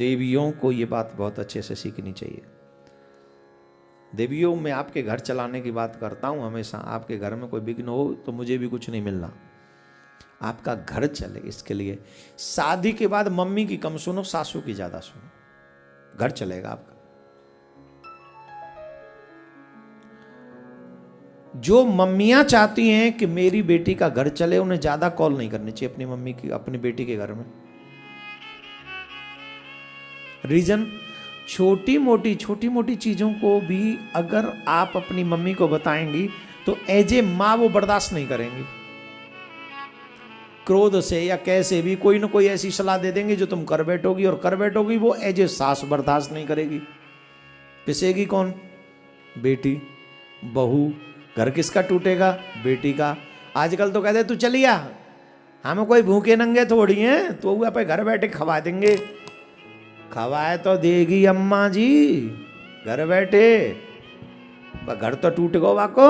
देवियों को ये बात बहुत अच्छे से सीखनी चाहिए। देवियों, मैं आपके घर चलाने की बात करता हूँ हमेशा। आपके घर में कोई विघ्न हो तो मुझे भी कुछ नहीं मिलना, आपका घर चले इसके लिए शादी के बाद मम्मी की कम सुनो, सासू की ज्यादा सुनो, घर चलेगा आपका। जो मम्मियां चाहती हैं कि मेरी बेटी का घर चले, उन्हें ज्यादा कॉल नहीं करनी चाहिए अपनी मम्मी की अपनी बेटी के घर में। रीजन, छोटी मोटी चीजों को भी अगर आप अपनी मम्मी को बताएंगी तो एज ए मां वो बर्दाश्त नहीं करेंगी। क्रोध से या कैसे भी कोई ना कोई ऐसी सलाह दे देंगे जो तुम कर बैठोगी, और कर बैठोगी वो एज ए सास बर्दाश्त नहीं करेगी। पिसेगी कौन? बेटी, बहू। घर किसका टूटेगा? बेटी का। आजकल तो कहते तू चलिया, हमें कोई भूखे नंगे थोड़ी हैं, तो वो पे घर बैठे खवा देंगे। खवाए तो देगी अम्मा जी घर बैठे, पर घर तो टूट गो वाको।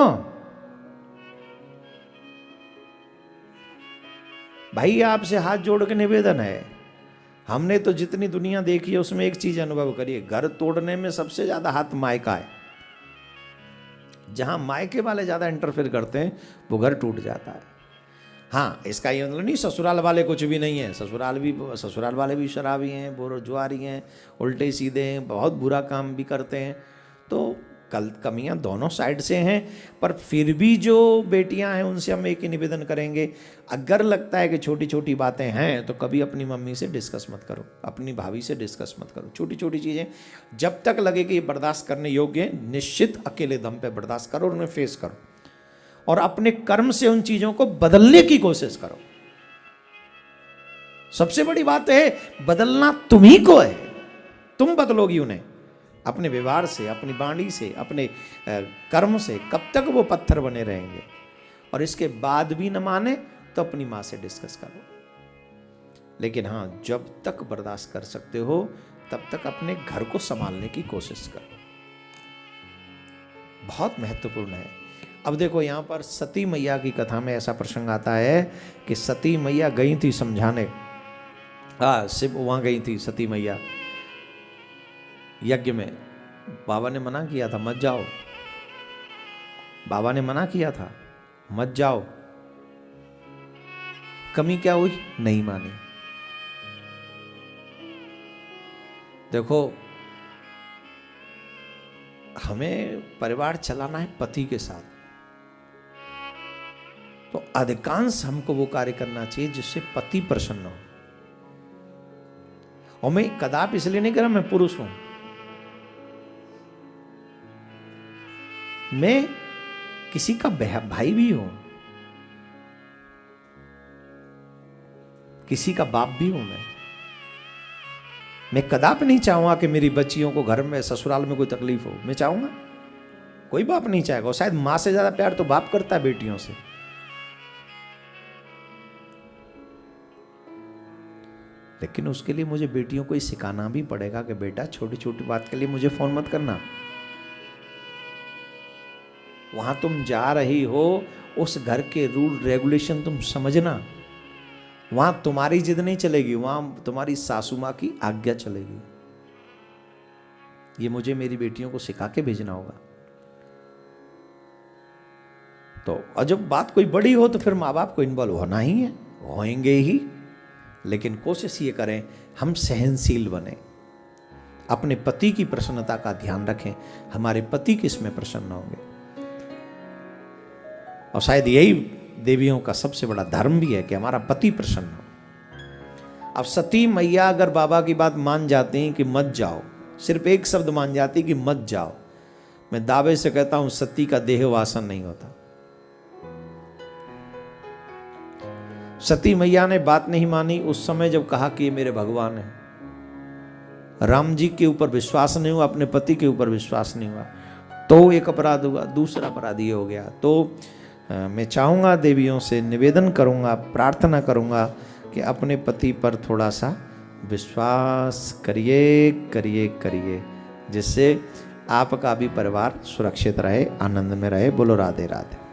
भाई आपसे हाथ जोड़ के निवेदन है, हमने तो जितनी दुनिया देखी है उसमें एक चीज अनुभव करिए, घर तोड़ने में सबसे ज्यादा हाथ मायका है। जहां मायके वाले ज्यादा इंटरफेयर करते हैं वो घर टूट जाता है। हाँ, इसका ये मतलब नहीं ससुराल वाले कुछ भी नहीं है, ससुराल वाले भी शराबी हैं, जुआरी हैं, उल्टे सीधे हैं, बहुत बुरा काम भी करते हैं। तो कमियां दोनों साइड से हैं, पर फिर भी जो बेटियां हैं उनसे हम एक ही निवेदन करेंगे, अगर लगता है कि छोटी छोटी बातें हैं तो कभी अपनी मम्मी से डिस्कस मत करो, अपनी भाभी से डिस्कस मत करो। छोटी छोटी चीज़ें जब तक लगे कि ये बर्दाश्त करने योग्य है, निश्चित अकेले दम पे बर्दाश्त करो और उन्हें फेस करो, और अपने कर्म से उन चीज़ों को बदलने की कोशिश करो। सबसे बड़ी बात है, बदलना तुम्ही को है, तुम बदलोगी उन्हें अपने व्यवहार से, अपनी वाणी से, अपने कर्म से। कब तक वो पत्थर बने रहेंगे? और इसके बाद भी न माने तो अपनी मां से डिस्कस करो। लेकिन हां, जब तक बर्दाश्त कर सकते हो तब तक अपने घर को संभालने की कोशिश करो, बहुत महत्वपूर्ण है। अब देखो, यहां पर सती मैया की कथा में ऐसा प्रसंग आता है कि सती मैया गई थी समझाने, शिव वहां गई थी सती मैया यज्ञ में। बाबा ने मना किया था मत जाओ, बाबा ने मना किया था मत जाओ। कमी क्या हुई? नहीं मानी। देखो, हमें परिवार चलाना है पति के साथ, तो अधिकांश हमको वो कार्य करना चाहिए जिससे पति प्रसन्न हो। और मैं कदापि इसलिए नहीं कर रहा मैं पुरुष हूं, मैं किसी का भाई भी हूं, किसी का बाप भी हूं। मैं कदापि नहीं चाहूंगा कि मेरी बच्चियों को घर में, ससुराल में कोई तकलीफ हो। मैं चाहूंगा? कोई बाप नहीं चाहेगा। और शायद मां से ज्यादा प्यार तो बाप करता है बेटियों से। लेकिन उसके लिए मुझे बेटियों को सिखाना भी पड़ेगा कि बेटा, छोटी छोटी बात के लिए मुझे फोन मत करना। वहां तुम जा रही हो, उस घर के रूल रेगुलेशन तुम समझना। वहां तुम्हारी जिद नहीं चलेगी, वहां तुम्हारी सासू मां की आज्ञा चलेगी। ये मुझे मेरी बेटियों को सिखा के भेजना होगा। तो और जब बात कोई बड़ी हो तो फिर माँ बाप को इन्वॉल्व होना ही है, होएंगे ही। लेकिन कोशिश ये करें हम सहनशील बने, अपने पति की प्रसन्नता का ध्यान रखें। हमारे पति किसमें प्रसन्न होंगे? और शायद यही देवियों का सबसे बड़ा धर्म भी है कि हमारा पति प्रसन्न हो। अब सती मैया अगर बाबा की बात मान जाती कि मत जाओ, सिर्फ एक शब्द मान जाती कि मत जाओ, मैं दावे से कहता हूं सती का देह वासन नहीं होता। सती मैया ने बात नहीं मानी उस समय जब कहा कि ये मेरे भगवान है। राम जी के ऊपर विश्वास नहीं हुआ, अपने पति के ऊपर विश्वास नहीं हुआ, तो एक अपराध हुआ। दूसरा अपराध ये हो गया। तो मैं चाहूँगा, देवियों से निवेदन करूँगा, प्रार्थना करूँगा कि अपने पति पर थोड़ा सा विश्वास करिए करिए करिए, जिससे आपका भी परिवार सुरक्षित रहे, आनंद में रहे। बोलो राधे राधे।